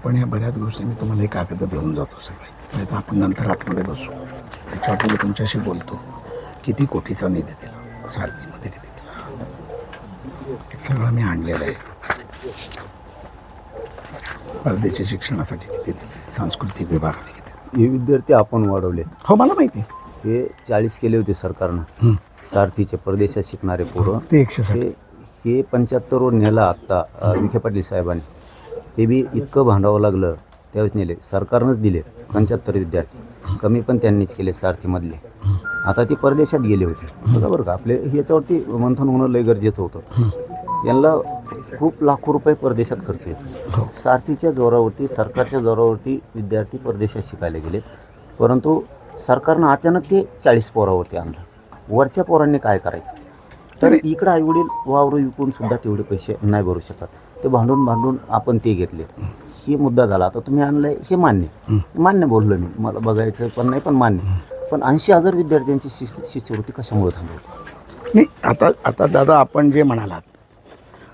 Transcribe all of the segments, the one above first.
पण या बऱ्याच गोष्टी मी तुम्हाला एक कागद देऊन जातो सगळे, नाही तर आपण नंतर आतमध्ये बसू. त्याच्यावर मी तुमच्याशी बोलतो किती कोटीचा निधी दिला, सारथीमध्ये किती दिला, हे सगळं मी आणलेलं आहे. परदेशी शिक्षणासाठी किती दिले, सांस्कृतिक विभागाने किती दिले. हे विद्यार्थी आपण वाढवले. हो मला माहिती आहे. हे 40 केले होते सरकारनं सारथीचे परदेशात शिकणारे पोरं. ते 160. हे 75 वर नेला आत्ता विखे पाटील साहेबांनी. ते बी इतकं भांडावं लागलं त्यावेळेस नेले, सरकारनंच दिले 75 विद्यार्थी. कमी पण त्यांनीच केले सारथीमधले. आता ते परदेशात गेले होते बरोबर का. आपले ह्याच्यावरती मंथन होणं लय गरजेचं होतं. यांना खूप लाखो रुपये परदेशात खर्च येतो. सारथीच्या जोरावरती, सरकारच्या जोरावरती विद्यार्थी परदेशात शिकायला गेलेत. परंतु सरकारनं अचानक ते 40 पोरावरती आणलं. वरच्या पोरांनी काय करायचं. तर इकडं आईवडील वावर विकून सुद्धा तेवढे पैसे नाही भरू शकत. ते भांडून आपण ते घेतले. हे मुद्दा झाला. आता तुम्ही आणलंय हे मान्य बोललो मी, मला बघायचं पण नाही, पण मान्य. पण 80,000 विद्यार्थ्यांची शिष्यवृत्ती कशामुळे थांबवते. नाही आता दादा आपण जे म्हणालात,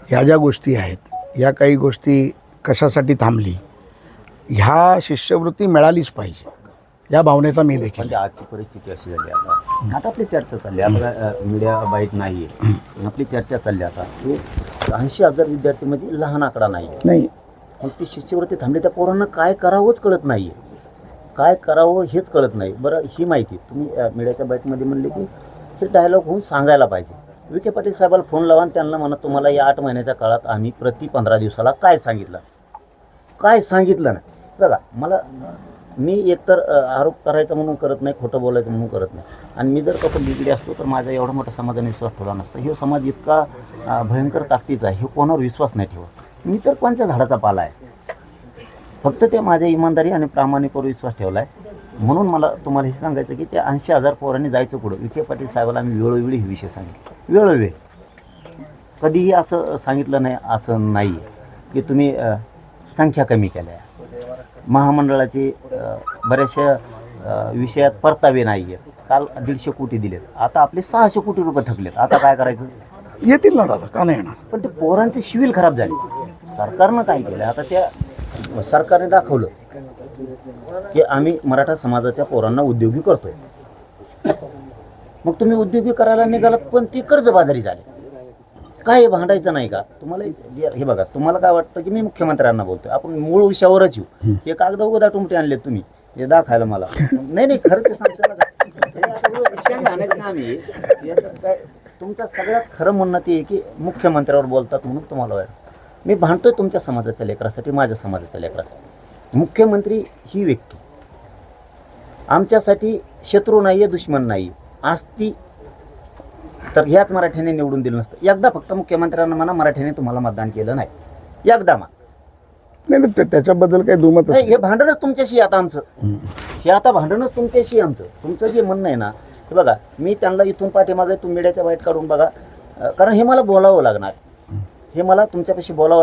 ह्या ज्या गोष्टी आहेत, या काही गोष्टी कशासाठी थांबली, ह्या शिष्यवृत्ती मिळालीच पाहिजे या भावनेचा मी देखील. म्हणजे आजची परिस्थिती अशी झाली. आता आपली चर्चा चालली, आता मीडिया बाईट नाही आहे, आपली चर्चा चालली. आता हे 80,000 विद्यार्थी म्हणजे लहान आकडा नाही. मग ती शिष्यवृत्ती थांबली. त्या पोरांना काय करावंच कळत नाही आहे, काय करावं हेच कळत नाही. बरं ही माहिती तुम्ही मीडियाच्या बाईटमध्ये म्हणले की हे डायलॉग होऊन सांगायला पाहिजे. विखे पाटील साहेबाला फोन लावा आणि त्यांना म्हणा तुम्हाला या 8 महिन्याच्या काळात आम्ही प्रति 15 दिवसाला काय सांगितलं नाही. बघा मी एकतर आरोप करायचा म्हणून करत नाही, खोटं बोलायचं म्हणून करत नाही. आणि मी जर कसं बिगडी असतो तर माझा एवढा मोठा समाजाने विश्वास ठेवला नसता. हे समाज इतका भयंकर ताकदीचा आहे, हे कोणावर विश्वास नाही ठेवत. मी तर कोणत्या झाडाचा पाला आहे. फक्त ते माझ्या इमानदारी आणि प्रामाणिकवर विश्वास ठेवला आहे. म्हणून मला तुम्हाला हे सांगायचं की त्या 80,000 पोरांनी जायचं पुढं. विखे पाटील साहेबाला आम्ही वेळोवेळी हे विषय सांगितले, वेळोवेळी. कधीही असं सांगितलं नाही असं नाही की तुम्ही संख्या कमी केल्या. महामंडळाचे बऱ्याचशा विषयात परतावे नाही आहेत. काल 150 कोटी दिलेत, आता आपले 600 कोटी रुपये थकलेत. आता काय करायचं. येतील ना दादा, का नाही येणार. पण ते पोरांचे सिव्हिल खराब झाले. सरकारनं काय केलं, आता त्या सरकारने दाखवलं की आम्ही मराठा समाजाच्या पोरांना उद्योगी करतोय. मग तुम्ही उद्योगी करायला निघालात पण ती कर्जबाजारी झाली. काय भांडायचं नाही का तुम्हाला. हे बघा, तुम्हाला काय वाटतं की मी मुख्यमंत्र्यांना बोलतोय, आपण मूळ विषयावरच येऊ. हे कागद उदा टुमटे आणले तुम्ही, हे दाखायला मला नाही खरं ते सांगतो ना. आम्ही काय तुमचं सगळ्यात खरं म्हणणं ते आहे की मुख्यमंत्र्यावर बोलतात म्हणून तुम्हाला वाटतं. मी भांडतोय तुमच्या समाजाच्या लेकरासाठी, माझ्या समाजाच्या लेकरासाठी. मुख्यमंत्री ही व्यक्ती आमच्यासाठी शत्रू नाही आहे, दुश्मन नाही आहे. असती तर ह्याच मराठ्याने निवडून दिलं नसतं. एकदा फक्त मुख्यमंत्र्यांना म्हणा मराठ्याने तुम्हाला मतदान केलं नाही, एकदा नाही त्याच्याबद्दल काही दुमत नाही. हे भांडणच तुमच्याशी आता आमचं, हे आता भांडणच तुमच्याशी आमचं. तुमचं जे म्हणणं आहे ना, हे बघा मी त्यांना इथून पाठीमागे तुम्ही मीडियाच्या वाईट काढून बघा, कारण हे मला बोलावं लागणार, हे मला तुमच्यापाशी बोलावं लागणार.